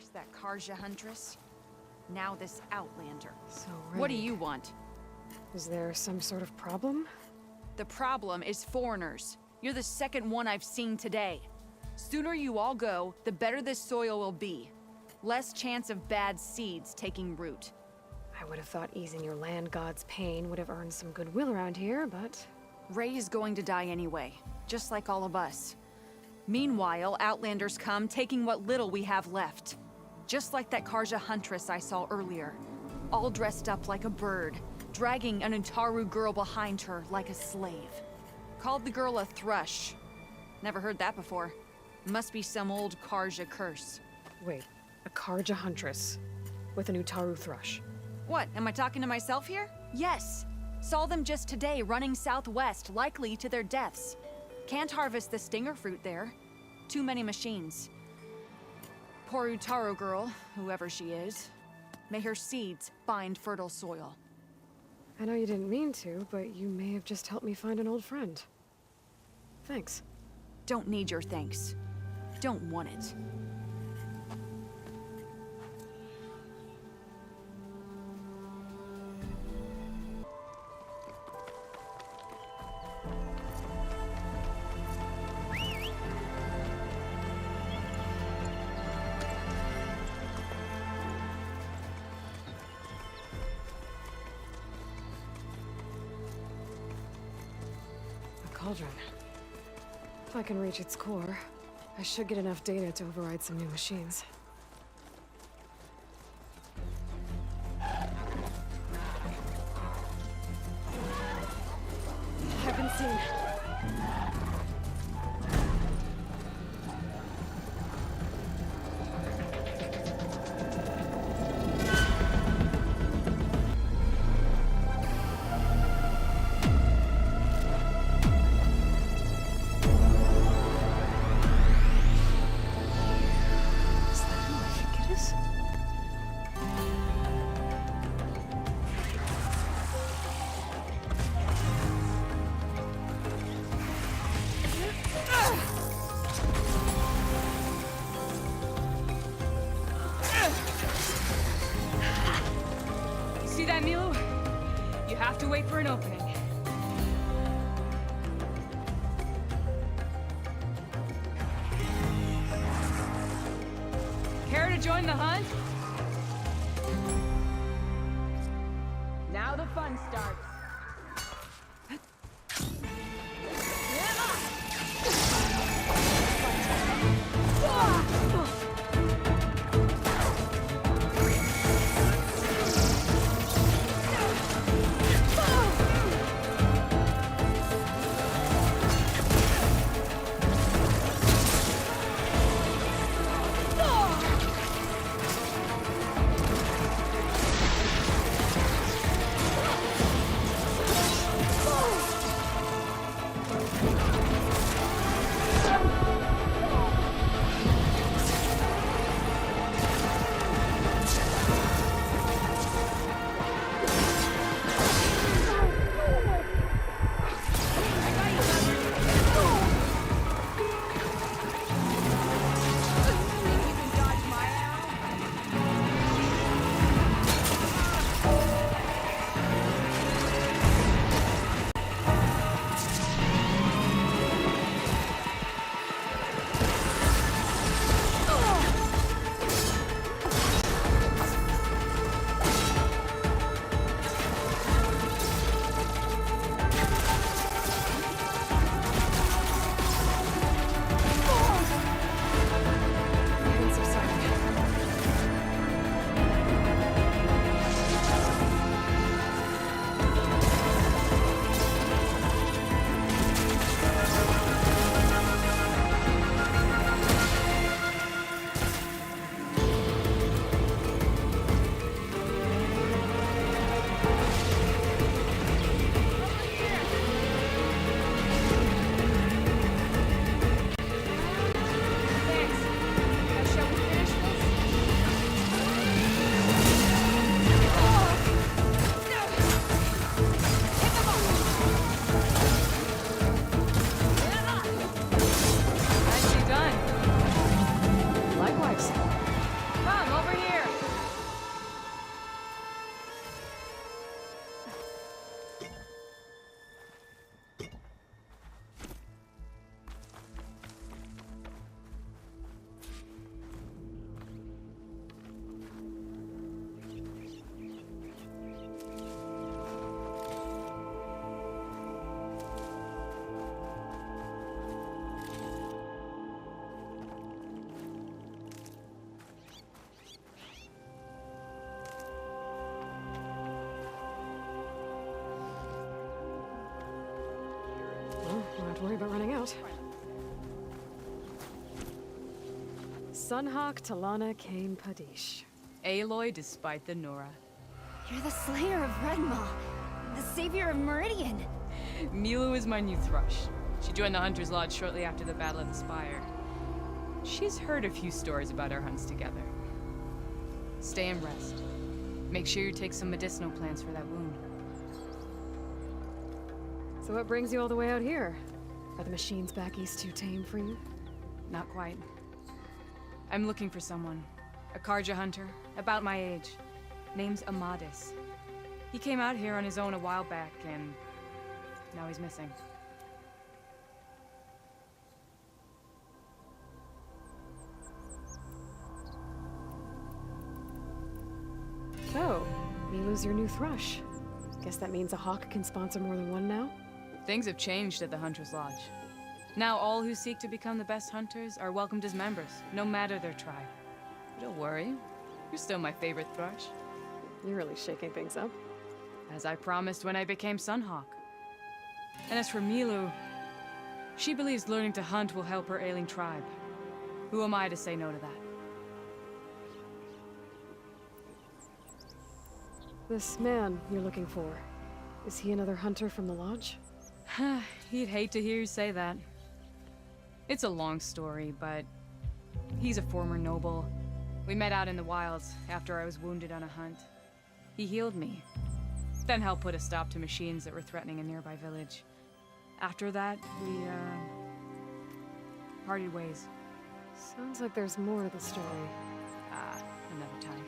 First that Karja huntress, now this outlander. So, What do you want? Is there some sort of problem? The problem is foreigners. You're the second one I've seen today. Sooner you all go, the better this soil will be. Less chance of bad seeds taking root. I would have thought easing your land god's pain would have earned some goodwill around here, but... Ray is going to die anyway, just like all of us. Meanwhile, outlanders come, taking what little we have left. Just like that Karja huntress I saw earlier. All dressed up like a bird, dragging an Utaru girl behind her like a slave. Called the girl a thrush. Never heard that before. Must be some old Karja curse. Wait, a Karja huntress with an Utaru thrush. What, am I talking to myself here? Yes. Saw them just today running southwest, likely to their deaths. Can't harvest the stinger fruit there. Too many machines. Poor Utaru girl, whoever she is. May her seeds find fertile soil. I know you didn't mean to, but you may have just helped me find an old friend. Thanks. Don't need your thanks. Don't want it. Cauldron. If I can reach its core, I should get enough data to override some new machines. I've been seen. See that, Milu? You have to wait for an opening. Care to join the hunt? Now the fun starts. have to worry about running out. Sunhawk Talanah Kane Padish. Aloy despite the Nora. You're the slayer of Redmaw, the savior of Meridian. Milu is my new thrush. She joined the Hunter's Lodge shortly after the Battle of the Spire. She's heard a few stories about our hunts together. Stay and rest. Make sure you take some medicinal plants for that wound. So what brings you all the way out here? Are the machines back east too tame for you? Not quite. I'm looking for someone. A Karja hunter, about my age. Name's Amadis. He came out here on his own a while back, and now he's missing. So, Milu's your new thrush. Guess that means a hawk can sponsor more than one now? Things have changed at the Hunter's Lodge. Now all who seek to become the best hunters are welcomed as members, no matter their tribe. But don't worry, you're still my favorite thrush. You're really shaking things up. As I promised when I became Sunhawk. And as for Milu, she believes learning to hunt will help her ailing tribe. Who am I to say no to that? This man you're looking for, is he another hunter from the lodge? He'd hate to hear you say that. It's a long story, but he's a former noble. We met out in the wilds after I was wounded on a hunt. He healed me, then helped put a stop to machines that were threatening a nearby village. After that, we, parted ways. Sounds like there's more to the story. Another time.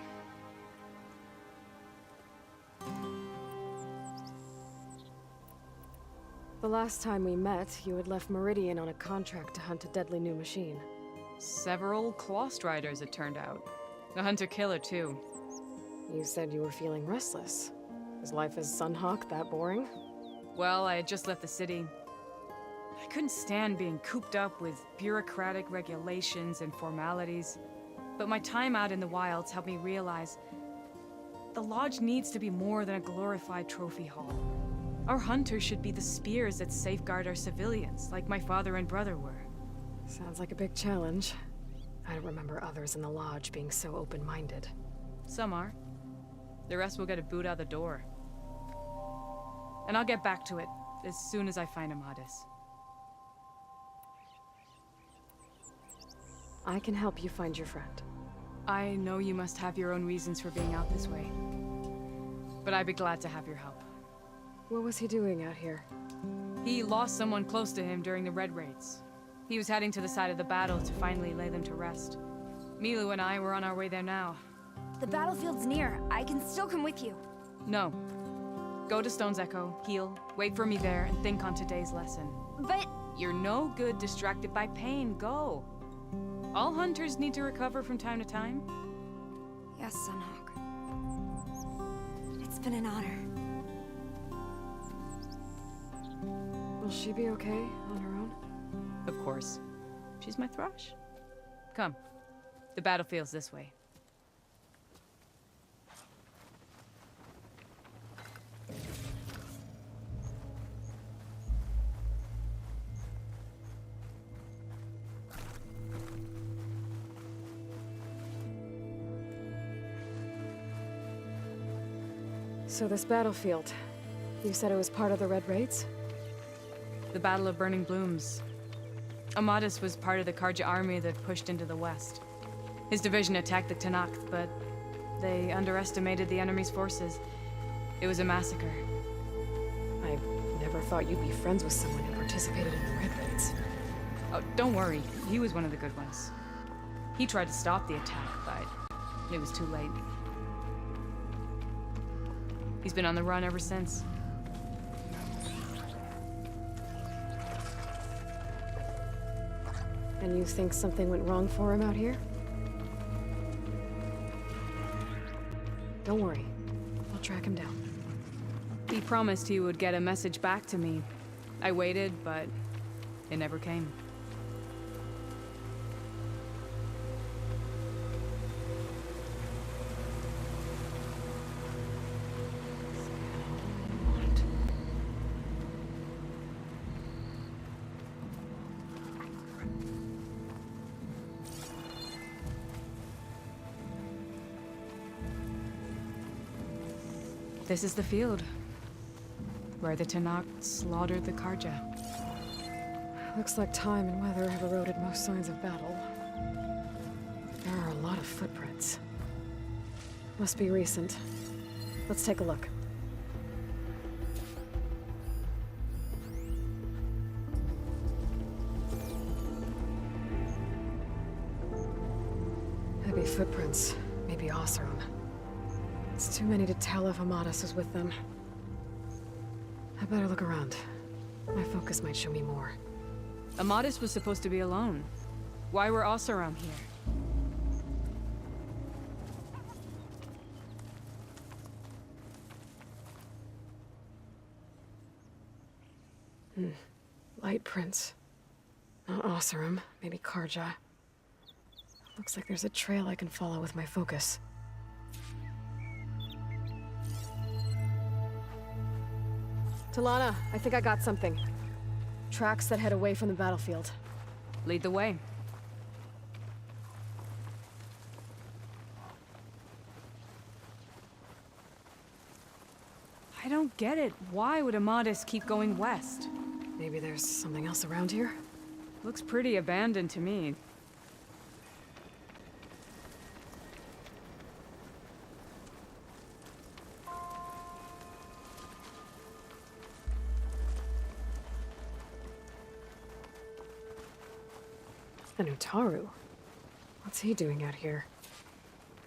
The last time we met, you had left Meridian on a contract to hunt a deadly new machine. Several Clost Riders, it turned out. The Hunter-Killer, too. You said you were feeling restless. Is life as Sunhawk that boring? Well, I had just left the city. I couldn't stand being cooped up with bureaucratic regulations and formalities. But my time out in the wilds helped me realize the Lodge needs to be more than a glorified trophy hall. Our hunters should be the spears that safeguard our civilians, like my father and brother were. Sounds like a big challenge. I don't remember others in the Lodge being so open-minded. Some are. The rest will get a boot out the door. And I'll get back to it as soon as I find Amadis. I can help you find your friend. I know you must have your own reasons for being out this way. But I'd be glad to have your help. What was he doing out here? He lost someone close to him during the Red Raids. He was heading to the side of the battle to finally lay them to rest. Milu and I were on our way there now. The battlefield's near. I can still come with you. No. Go to Stone's Echo, heal, wait for me there, and think on today's lesson. But... You're no good distracted by pain. Go. All hunters need to recover from time to time. Yes, Sunhawk. It's been an honor. Will she be okay on her own? Of course. She's my thrush. Come. The battlefield's this way. So this battlefield, you said it was part of the Red Raids? The Battle of Burning Blooms. Amadis was part of the Karja army that pushed into the west. His division attacked the Talanah, but they underestimated the enemy's forces. It was a massacre. I never thought you'd be friends with someone who participated in the Red Raids. Oh, don't worry. He was one of the good ones. He tried to stop the attack, but it was too late. He's been on the run ever since. And you think something went wrong for him out here? Don't worry. I'll track him down. He promised he would get a message back to me. I waited, but it never came. This is the field where the Talanah slaughtered the Karja. Looks like time and weather have eroded most signs of battle. There are a lot of footprints. Must be recent. Let's take a look. Heavy footprints. Maybe Oseram. It's too many to tell if Amadas is with them. I better look around. My focus might show me more. Amadas was supposed to be alone. Why were Oseram here? Light prints. Not Oseram, maybe Karja. Looks like there's a trail I can follow with my focus. Talanah, I think I got something. Tracks that head away from the battlefield. Lead the way. I don't get it. Why would Amadas keep going west? Maybe there's something else around here? Looks pretty abandoned to me. An Utaru? What's he doing out here?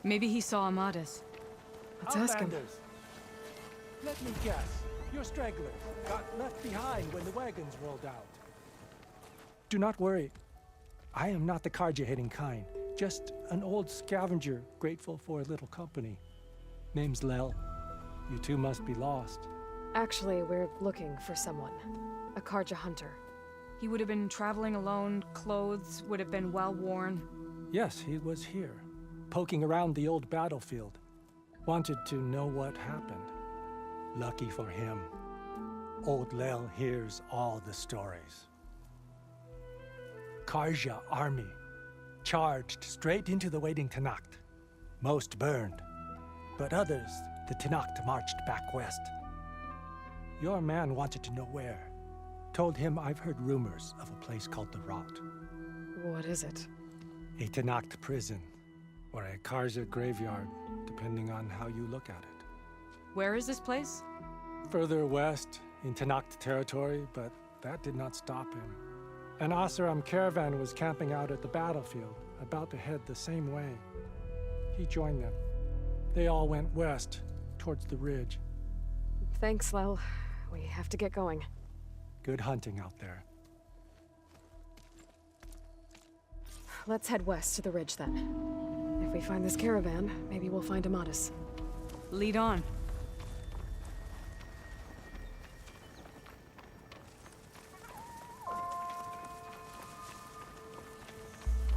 Maybe he saw Amadas. Let's ask him. Outlanders. Let me guess. You're stragglers. Got left behind when the wagons rolled out. Do not worry. I am not the Karja-hating kind. Just an old scavenger grateful for a little company. Name's Lel. You two must be lost. Actually, we're looking for someone. A Karja hunter. He would have been traveling alone, clothes would have been well worn. Yes, he was here, poking around the old battlefield. Wanted to know what happened. Lucky for him, old Lel hears all the stories. Karja army charged straight into the waiting Talanah. Most burned, but others the Talanah marched back west. Your man wanted to know where. Told him I've heard rumors of a place called the Rot. What is it? A Talanah prison, or a Karja graveyard, depending on how you look at it. Where is this place? Further west, in Talanah territory, but that did not stop him. An Oseram caravan was camping out at the battlefield, about to head the same way. He joined them. They all went west, towards the ridge. Thanks, Lel. We have to get going. Good hunting out there. Let's head west to the ridge then. If we find this caravan, maybe we'll find Amadas. Lead on.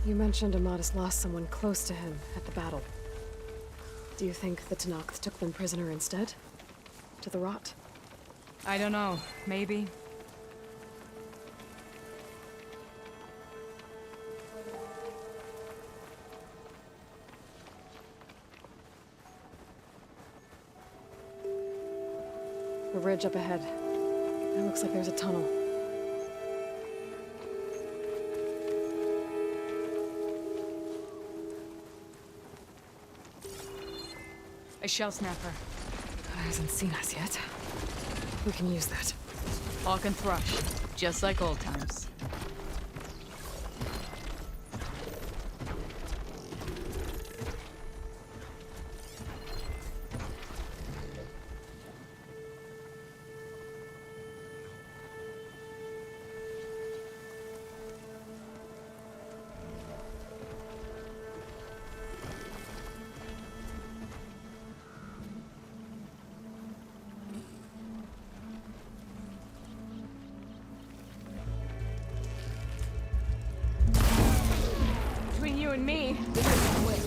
You mentioned Amadas lost someone close to him at the battle. Do you think the Talanah took them prisoner instead? To the Rot? I don't know. Maybe. The ridge up ahead. It looks like there's a tunnel. A shell snapper. It hasn't seen us yet. We can use that. Hawk and thrush. Just like old times. Between you and me, this is quick.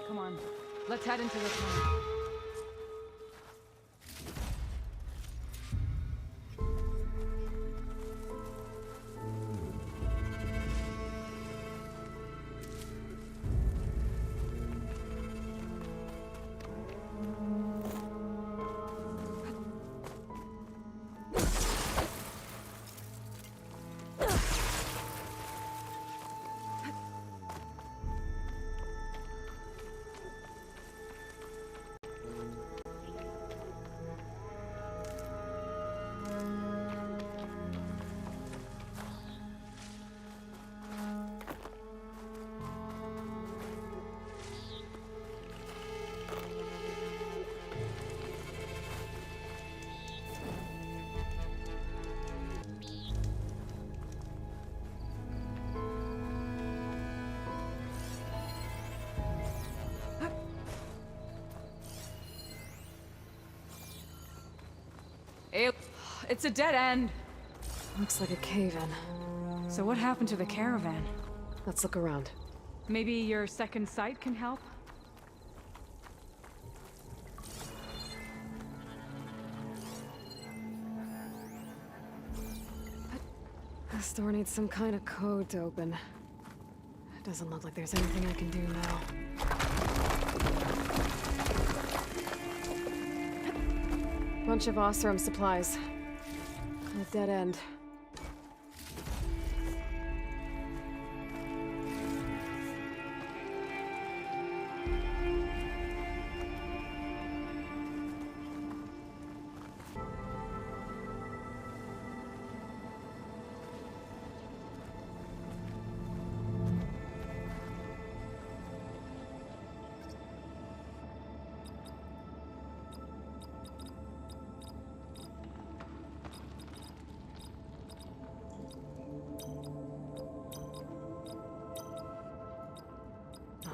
Come on, let's head into the tunnel. It's a dead end. Looks like a cave-in. So what happened to the caravan? Let's look around. Maybe your second sight can help? This door needs some kind of code to open. It doesn't look like there's anything I can do now. Bunch of Osram supplies. A dead end.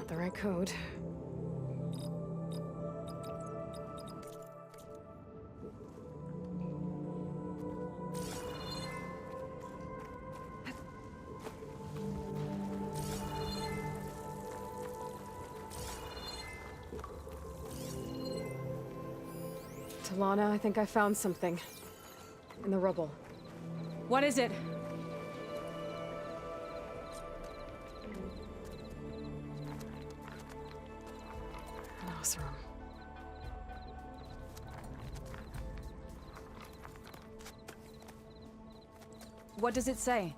The right code. Talanah, I think I found something. In the rubble. What is it? What does it say?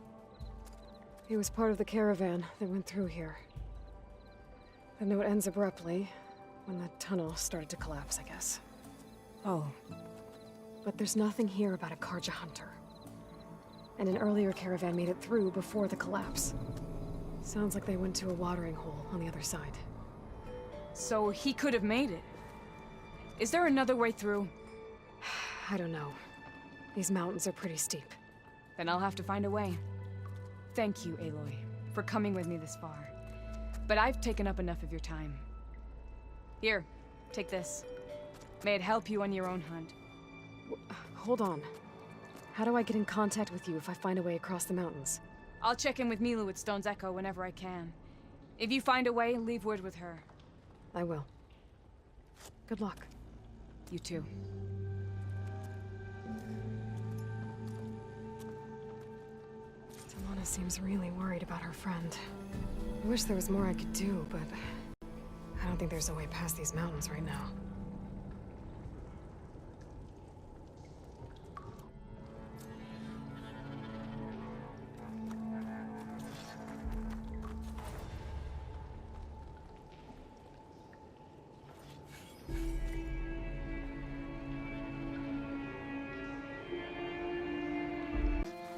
He was part of the caravan that went through here. The note ends abruptly, when the tunnel started to collapse, I guess. Oh. But there's nothing here about a Karja hunter. And an earlier caravan made it through before the collapse. Sounds like they went to a watering hole on the other side. So he could have made it. Is there another way through? I don't know. These mountains are pretty steep. Then I'll have to find a way. Thank you, Aloy, for coming with me this far. But I've taken up enough of your time. Here, take this. May it help you on your own hunt. Hold on. How do I get in contact with you if I find a way across the mountains? I'll check in with Milu at Stone's Echo whenever I can. If you find a way, leave word with her. I will. Good luck. You too. Talanah seems really worried about her friend. I wish there was more I could do, but I don't think there's a way past these mountains right now.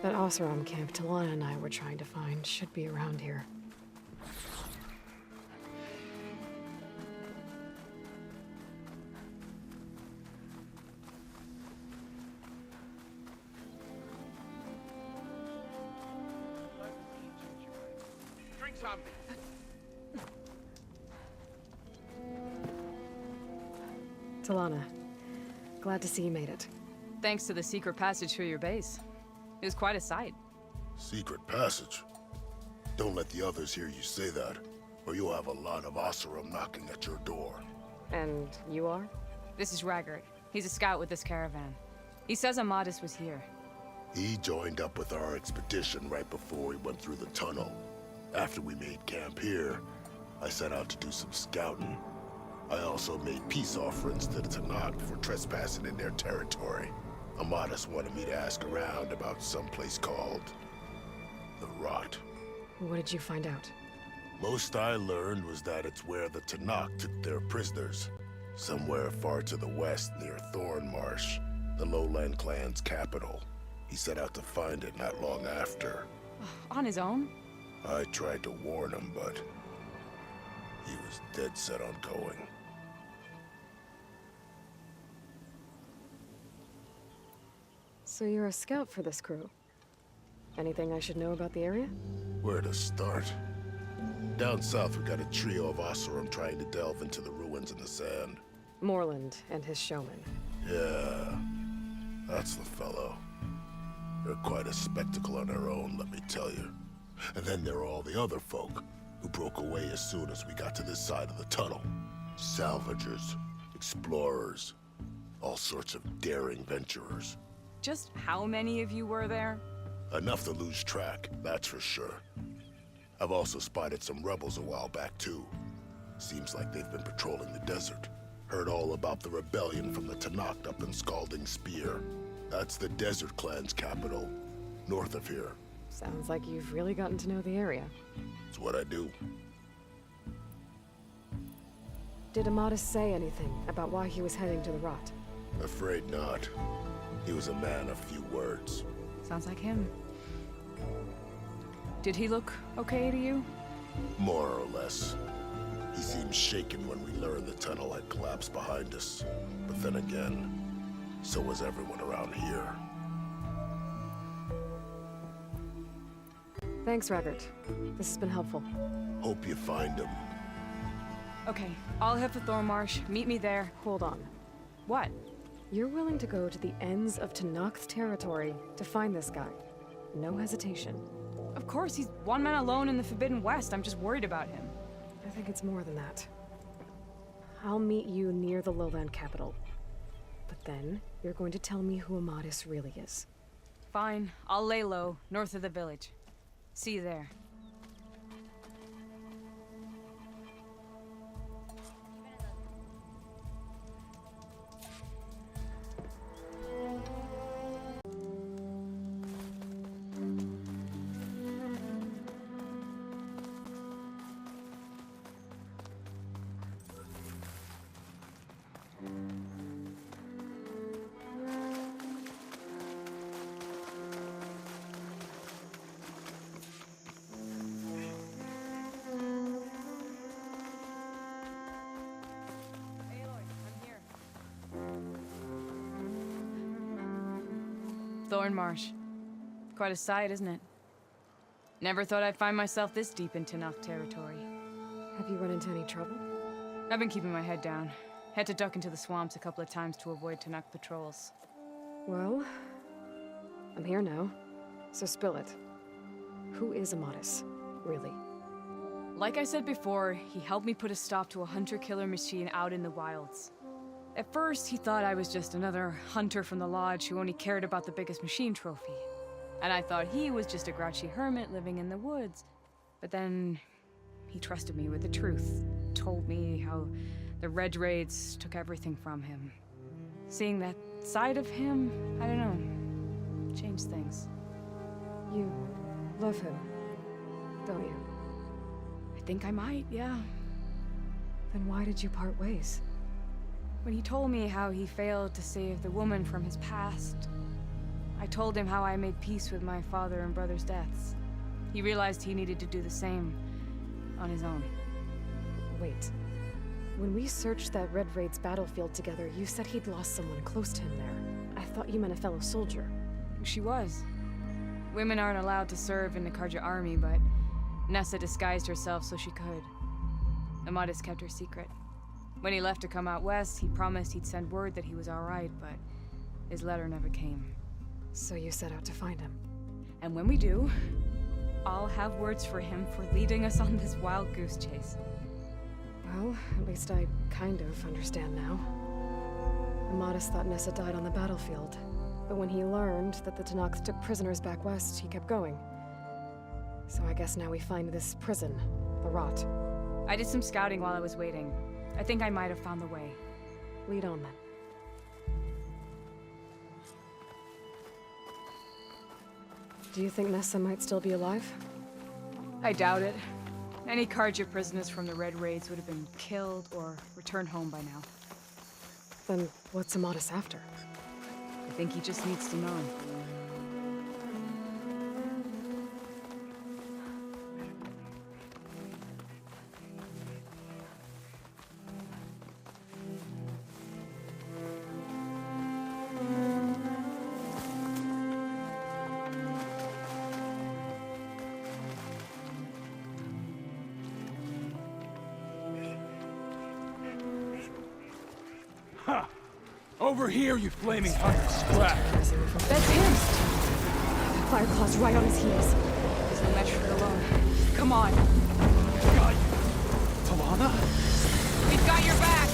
That Osram camp Talanah and I were trying to find should be around here. Drink something. Talanah, glad to see you made it. Thanks to the secret passage through your base. It was quite a sight. Secret passage? Don't let the others hear you say that, or you'll have a lot of Oseram knocking at your door. And you are? This is Raggart. He's a scout with this caravan. He says Amadis was here. He joined up with our expedition right before we went through the tunnel. After we made camp here, I set out to do some scouting. I also made peace offerings to the Talanah for trespassing in their territory. Amadis wanted me to ask around about some place called the Rot. What did you find out? Most I learned was that it's where the Talanah took their prisoners. Somewhere far to the west near Thornmarsh, the Lowland clan's capital. He set out to find it not long after. On his own? I tried to warn him, but he was dead set on going. So you're a scout for this crew. Anything I should know about the area? Where to start? Down south, we got a trio of Oseram trying to delve into the ruins in the sand. Moreland and his showman. Yeah, that's the fellow. They're quite a spectacle on their own, let me tell you. And then there are all the other folk, who broke away as soon as we got to this side of the tunnel. Salvagers, explorers, all sorts of daring venturers. Just how many of you were there? Enough to lose track, that's for sure. I've also spotted some rebels a while back, too. Seems like they've been patrolling the desert. Heard all about the rebellion from the Talanah up in Scalding Spear. That's the Desert Clan's capital, north of here. Sounds like you've really gotten to know the area. It's what I do. Did Amadis say anything about why he was heading to the Rot? Afraid not. He was a man of few words. Sounds like him. Did he look okay to you? More or less. He seemed shaken when we learned the tunnel had collapsed behind us. But then again, so was everyone around here. Thanks, Raggart. This has been helpful. Hope you find him. Okay, I'll head for Thornmarsh. Meet me there. Hold on. What? You're willing to go to the ends of Tanakh's territory to find this guy. No hesitation. Of course, he's one man alone in the Forbidden West. I'm just worried about him. I think it's more than that. I'll meet you near the lowland capital. But then, you're going to tell me who Amadis really is. Fine, I'll lay low, north of the village. See you there. Thornmarsh. Quite a sight, isn't it? Never thought I'd find myself this deep in Talanah territory. Have you run into any trouble? I've been keeping my head down. Had to duck into the swamps a couple of times to avoid Talanah patrols. Well, I'm here now, so spill it. Who is Amadis, really? Like I said before, he helped me put a stop to a hunter-killer machine out in the wilds. At first, he thought I was just another hunter from the lodge who only cared about the biggest machine trophy. And I thought he was just a grouchy hermit living in the woods. But then, he trusted me with the truth. Told me how the Red Raids took everything from him. Seeing that side of him, I don't know, changed things. You love him, don't you? I think I might, yeah. Then why did you part ways? When he told me how he failed to save the woman from his past, I told him how I made peace with my father and brother's deaths. He realized he needed to do the same on his own. Wait. When we searched that Red Raid's battlefield together, you said he'd lost someone close to him there. I thought you meant a fellow soldier. She was. Women aren't allowed to serve in the Karja army, but Nessa disguised herself so she could. Amadis kept her secret. When he left to come out west, he promised he'd send word that he was all right, but His letter never came. So you set out to find him. And when we do, I'll have words for him for leading us on this wild goose chase. Well, at least I kind of understand now. Amatis thought Nessa died on the battlefield, but when he learned that the Tanakh took prisoners back west, he kept going. So I guess now we find this prison, the Rot. I did some scouting while I was waiting. I think I might have found the way. Lead on then. Do you think Nessa might still be alive? I doubt it. Any Karja prisoners from the Red Raids would have been killed or returned home by now. Then what's Amatis after? I think he just needs to know. Ha! Over here, you flaming hunter scrap! That's him! Fireclaw's right on his heels. There's no match for it alone. Come on! Got you! Talanah? We've got your back!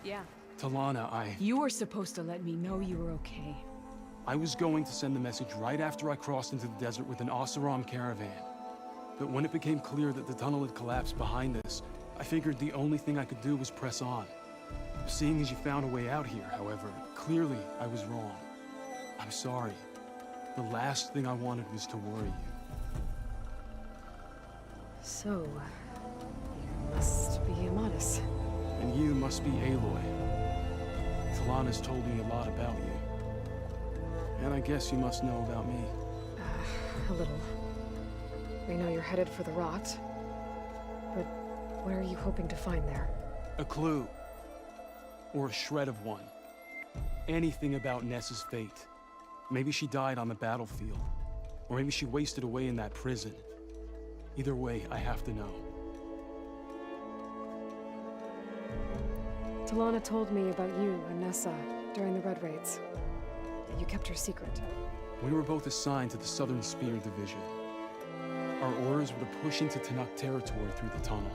Yeah. Talanah, You were supposed to let me know you were okay. I was going to send the message right after I crossed into the desert with an Oseram caravan. But when it became clear that the tunnel had collapsed behind us, I figured the only thing I could do was press on. Seeing as you found a way out here, however, clearly I was wrong. I'm sorry. The last thing I wanted was to worry you. So, you must be Amatis. And you must be Aloy. Talanah's told me a lot about you. And I guess you must know about me. A little. We know you're headed for the Rot. But what are you hoping to find there? A clue. Or a shred of one. Anything about Nessa's fate. Maybe she died on the battlefield. Or maybe she wasted away in that prison. Either way, I have to know. Talanah told me about you and Nessa during the Red Raids. You kept her secret. We were both assigned to the Southern Spear Division. Our orders were to push into Tanakh territory through the tunnel.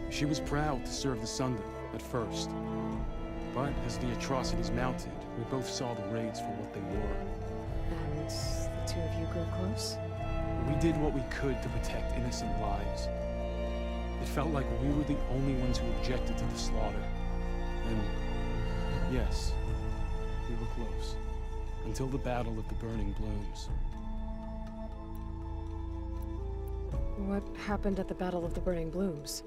She was proud to serve the Sundom at first. But as the atrocities mounted, we both saw the raids for what they were. And the two of you grew close? We did what we could to protect innocent lives. It felt like we were the only ones who objected to the slaughter. And Yes, we were close. Until the Battle of the Burning Blooms. What happened at the Battle of the Burning Blooms?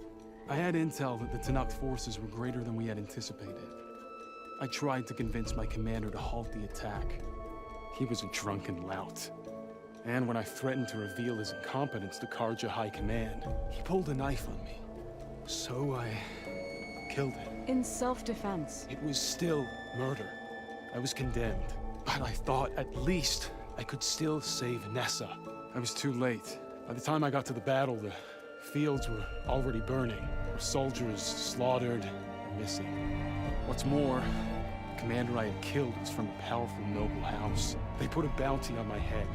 I had intel that the Tanakh forces were greater than we had anticipated. I tried to convince my commander to halt the attack. He was a drunken lout. And when I threatened to reveal his incompetence to Karja High Command, he pulled a knife on me. So I killed him. In self-defense. It was still murder. I was condemned. But I thought at least I could still save Nessa. I was too late. By the time I got to the battle, the fields were already burning. Our soldiers slaughtered and missing. What's more, the commander I had killed was from a powerful noble house. They put a bounty on my head.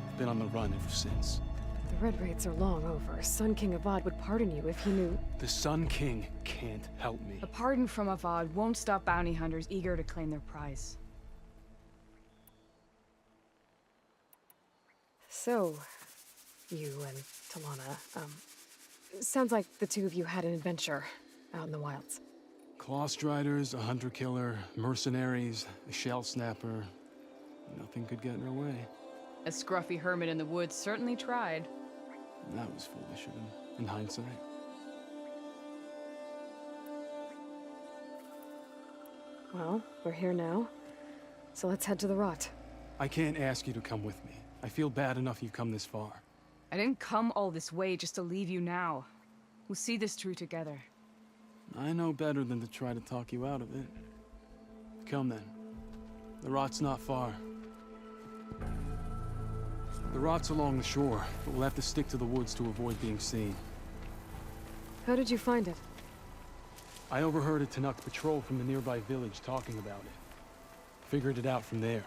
I've been on the run ever since. The Red Raids are long over. Sun King Avad would pardon you if he knew... The Sun King can't help me. A pardon from Avad won't stop bounty hunters eager to claim their prize. So, you and Talanah, sounds like the two of you had an adventure out in the wilds. Claw Striders, a hunter-killer, mercenaries, a shell snapper. Nothing could get in our way. A scruffy hermit in the woods certainly tried. That was foolish of him, in hindsight. Well, we're here now, so let's head to the Rot. I can't ask you to come with me. I feel bad enough you've come this far. I didn't come all this way just to leave you now. We'll see this through together. I know better than to try to talk you out of it. Come then. The Rot's not far. The Rot's along the shore, but we'll have to stick to the woods to avoid being seen. How did you find it? I overheard a Tanakh patrol from the nearby village talking about it. Figured it out from there.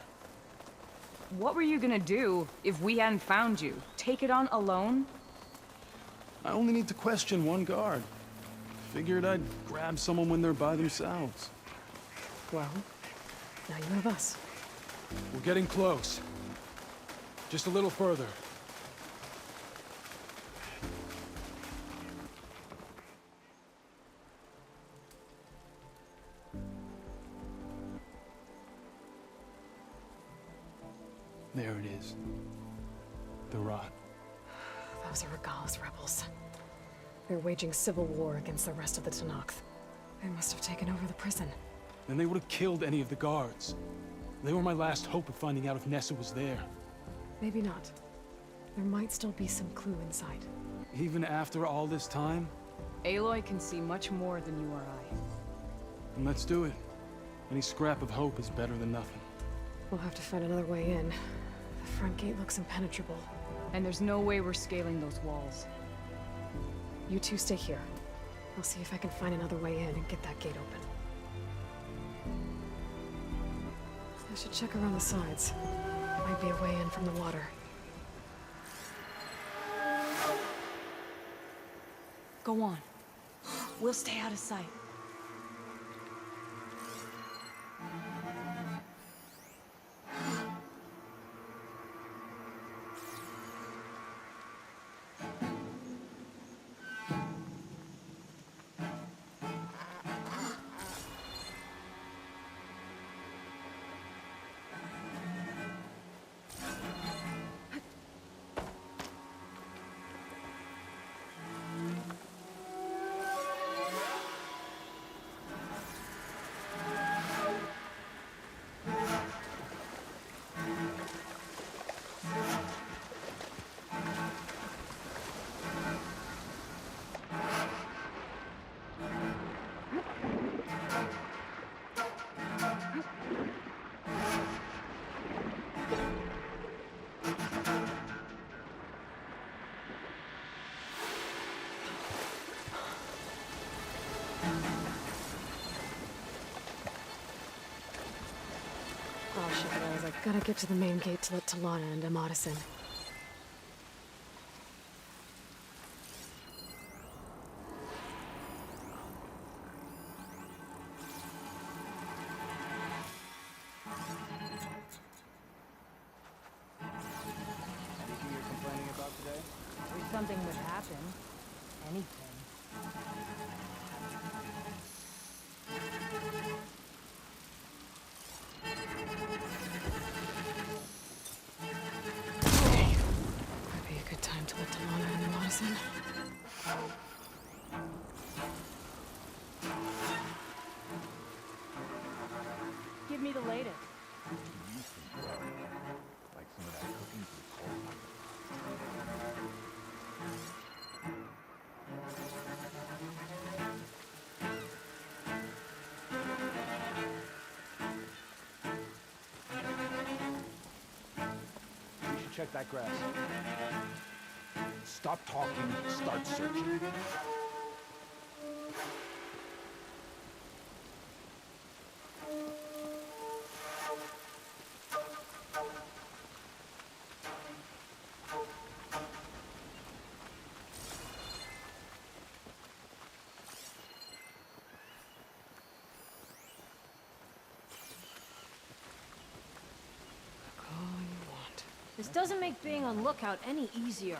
What were you gonna do if we hadn't found you? Take it on alone? I only need to question one guard. Figured I'd grab someone when they're by themselves. Well, now you have us. We're getting close. Just a little further. There it is. The Rot. Those are Regalis rebels. They're waging civil war against the rest of the Tanakh. They must have taken over the prison. And they would have killed any of the guards. They were my last hope of finding out if Nessa was there. Maybe not. There might still be some clue inside. Even after all this time? Aloy can see much more than you or I. Then let's do it. Any scrap of hope is better than nothing. We'll have to find another way in. The front gate looks impenetrable. And there's no way we're scaling those walls. You two stay here. I'll see if I can find another way in and get that gate open. I should check around the sides. Might be a way in from the water. Go on. We'll stay out of sight. Oh shit, I was like, gotta get to the main gate to let Talanah and Amadis in. Anything you're complaining about today? If something would happen. Anything. me the latest. Like some of that cooking from coal. We should check that grass. Stop talking, start searching. All you want. This doesn't make being on lookout any easier.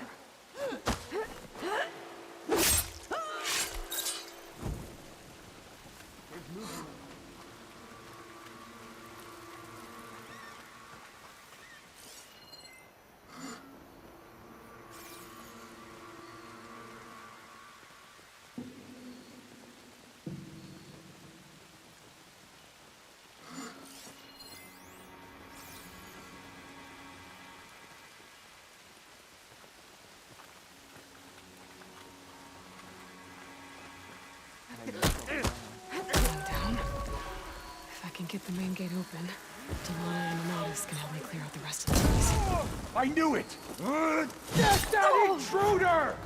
Down. If I can get the main gate open, Talanah and Amadas can help me clear out the rest of the place. I knew it! Get that intruder!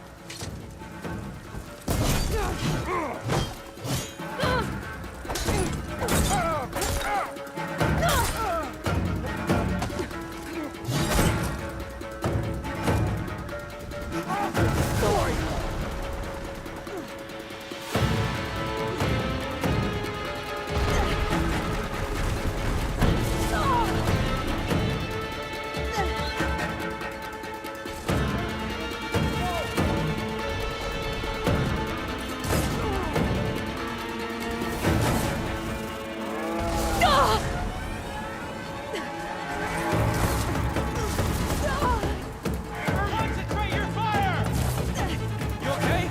Concentrate your fire! You okay?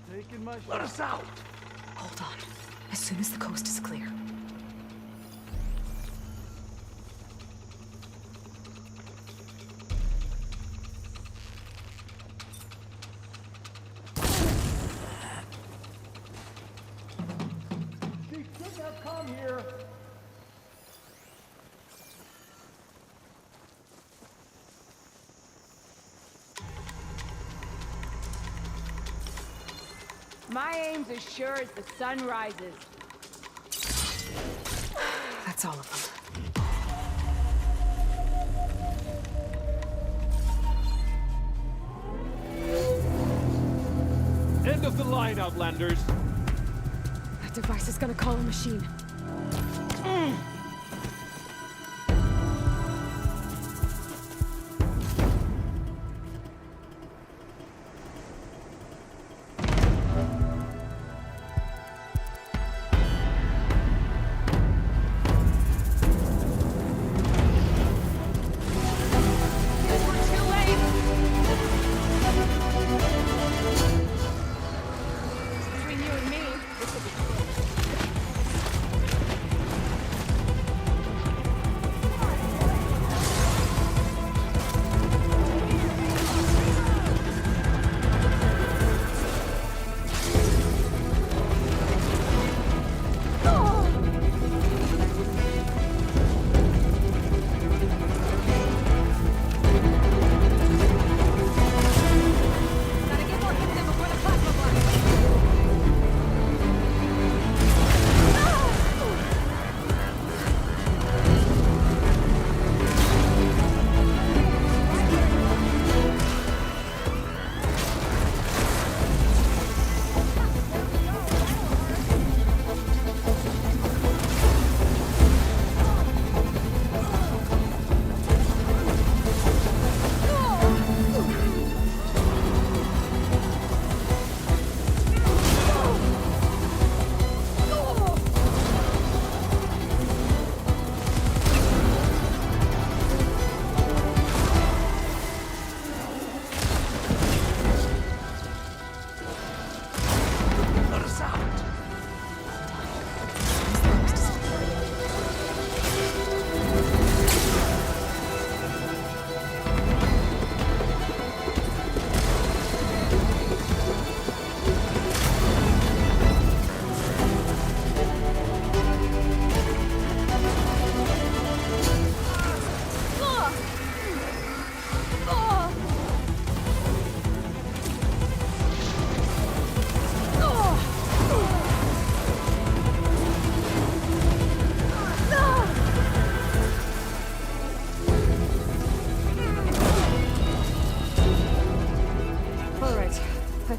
Taking my shot. Let us out! Hold on. As soon as the coast is clear. She shouldn't have come here! My aim's as sure as the sun rises. That's all of them. End of the line, Outlanders. That device is gonna call a machine.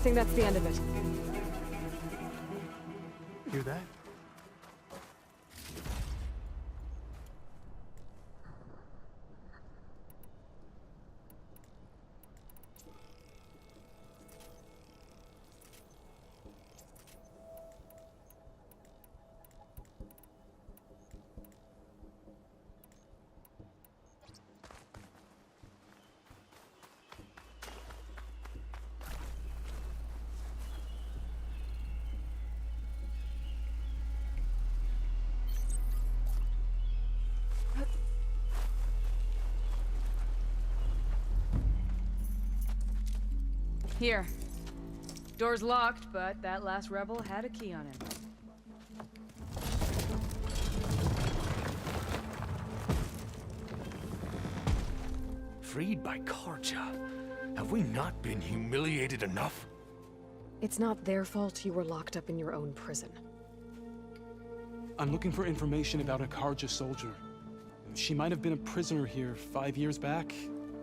think that's the end of it. Hear that? Here. Door's locked, but that last rebel had a key on him. Freed by Karja. Have we not been humiliated enough? It's not their fault you were locked up in your own prison. I'm looking for information about a Karja soldier. She might have been a prisoner here 5 years back.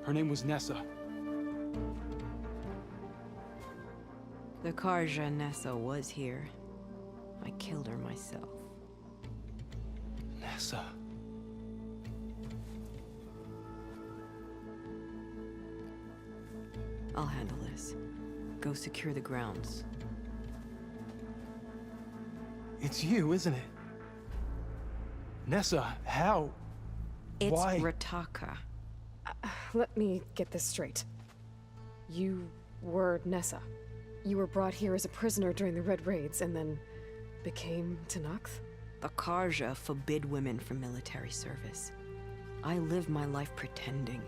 Her name was Nessa. The Karja Nessa was here. I killed her myself. Nessa. I'll handle this. Go secure the grounds. It's you, isn't it? Nessa, how? It's Why? Rataka. Let me get this straight. You were Nessa. You were brought here as a prisoner during the Red Raids and then became Tenakth? The Karja forbid women from military service. I lived my life pretending,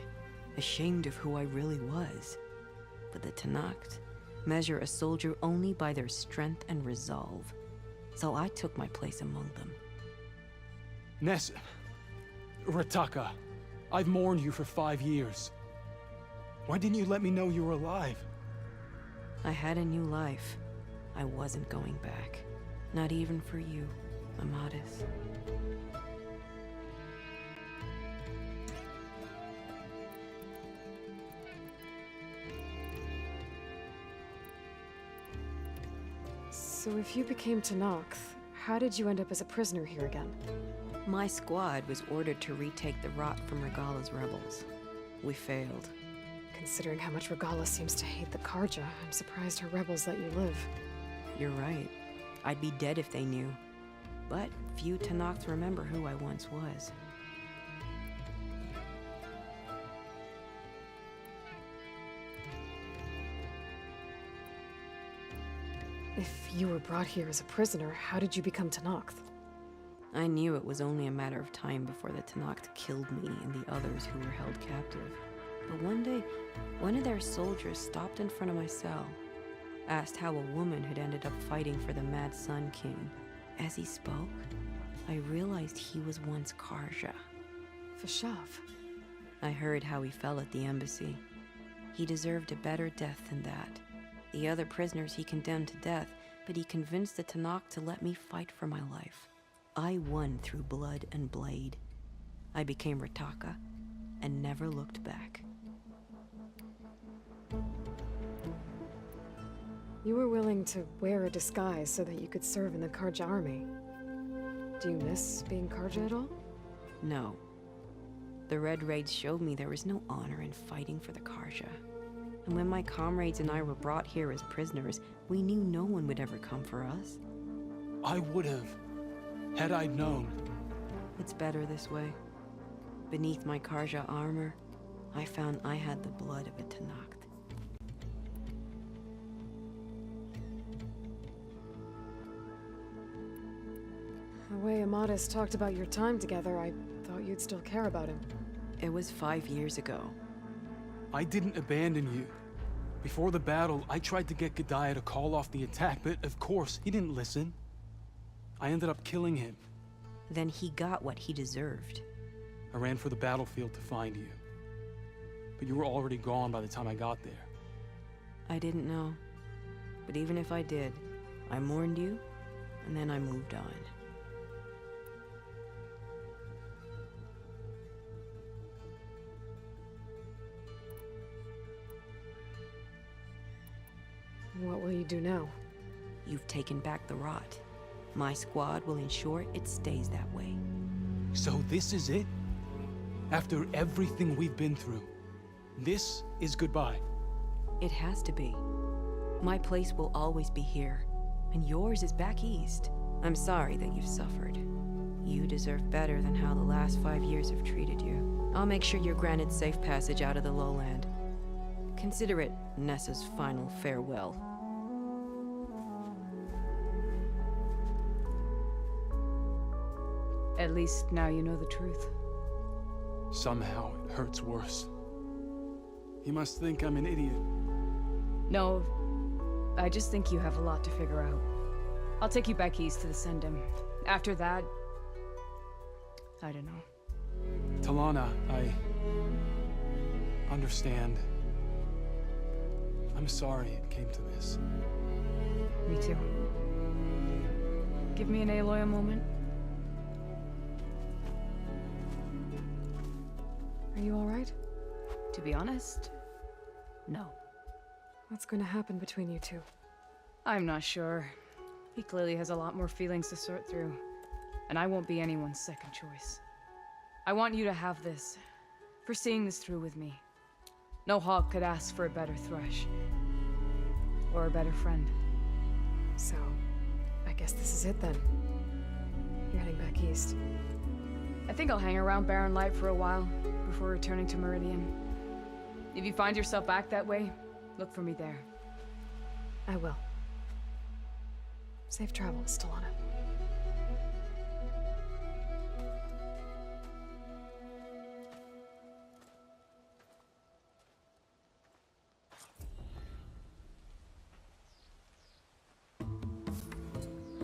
ashamed of who I really was. But the Tenakth measure a soldier only by their strength and resolve. So I took my place among them. Nessa. Rataka. I've mourned you for 5 years. Why didn't you let me know you were alive? I had a new life. I wasn't going back. Not even for you, Amadis. So if you became Tenakth, how did you end up as a prisoner here again? My squad was ordered to retake the rot from Regala's rebels. We failed. Considering how much Regala seems to hate the Karja, I'm surprised her rebels let you live. You're right. I'd be dead if they knew. But few Tenakths remember who I once was. If you were brought here as a prisoner, how did you become Tenakth? I knew it was only a matter of time before the Talanah killed me and the others who were held captive. But one day, one of their soldiers stopped in front of my cell, asked how a woman had ended up fighting for the Mad Sun King. As he spoke, I realized he was once Karja. Vashav. I heard how he fell at the embassy. He deserved a better death than that. The other prisoners he condemned to death, but he convinced the Talanah to let me fight for my life. I won through blood and blade. I became Rataka and never looked back. You were willing to wear a disguise so that you could serve in the Karja army. Do you miss being Karja at all? No. The Red Raids showed me there was no honor in fighting for the Karja. And when my comrades and I were brought here as prisoners, we knew no one would ever come for us. I would have, had I known. It's better this way. Beneath my Karja armor, I found I had the blood of a Talanah. The way Amadis talked about your time together, I thought you'd still care about him. It was 5 years ago. I didn't abandon you. Before the battle, I tried to get G'daiah to call off the attack, but of course, he didn't listen. I ended up killing him. Then he got what he deserved. I ran for the battlefield to find you. But you were already gone by the time I got there. I didn't know. But even if I did, I mourned you, and then I moved on. What will you do now? You've taken back the rot. My squad will ensure it stays that way. So this is it? After everything we've been through, this is goodbye. It has to be. My place will always be here, and yours is back east. I'm sorry that you've suffered. You deserve better than how the last 5 years have treated you. I'll make sure you're granted safe passage out of the lowland. Consider it Nessa's final farewell. At least now you know the truth. Somehow it hurts worse. You must think I'm an idiot. No, I just think you have a lot to figure out. I'll take you back east to the Sendum. After that, I don't know. Talanah, I understand. I'm sorry it came to this. Me too. Give me and Aloy a moment. Are you alright? To be honest, no. What's going to happen between you two? I'm not sure. He clearly has a lot more feelings to sort through, and I won't be anyone's second choice. I want you to have this, for seeing this through with me. No hawk could ask for a better thrush. Or a better friend. So, I guess this is it then. You're heading back east. I think I'll hang around Barren Light for a while, before returning to Meridian. If you find yourself back that way, look for me there. I will. Safe travels, Talanah.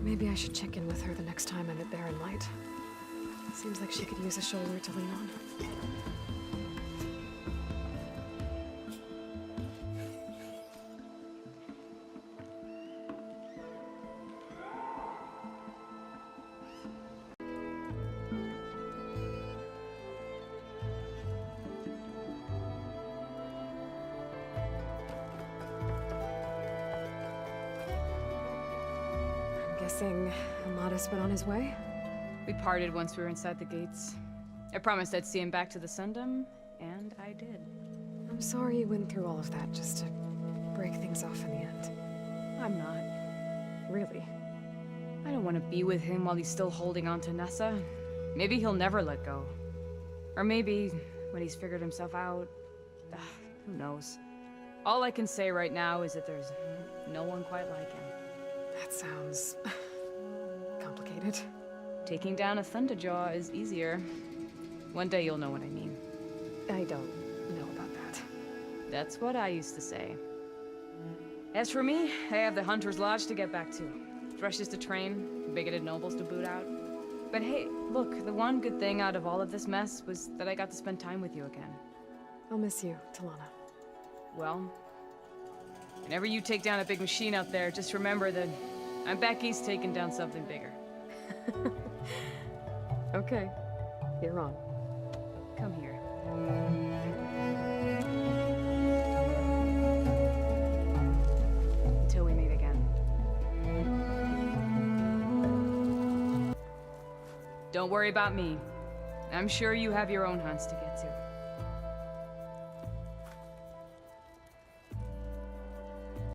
Maybe I should check in with her the next time I'm at Barren Light. Seems like she could use a shoulder to lean on. Guessing Amadas went on his way? We parted once we were inside the gates. I promised I'd see him back to the Sundom, and I did. I'm sorry you went through all of that just to break things off in the end. I'm not. Really? I don't want to be with him while he's still holding on to Nessa. Maybe he'll never let go. Or maybe, when he's figured himself out... who knows? All I can say right now is that there's no one quite like him. That sounds... complicated. Taking down a Thunderjaw is easier. One day you'll know what I mean. I don't know about that. That's what I used to say. As for me, I have the Hunter's Lodge to get back to. Thrushes to train, bigoted nobles to boot out. But hey, look, the one good thing out of all of this mess was that I got to spend time with you again. I'll miss you, Talanah. Well, whenever you take down a big machine out there, just remember that I'm back east taking down something bigger. Okay, you're on. Come here. Until we meet again. Don't worry about me. I'm sure you have your own hunts to get to.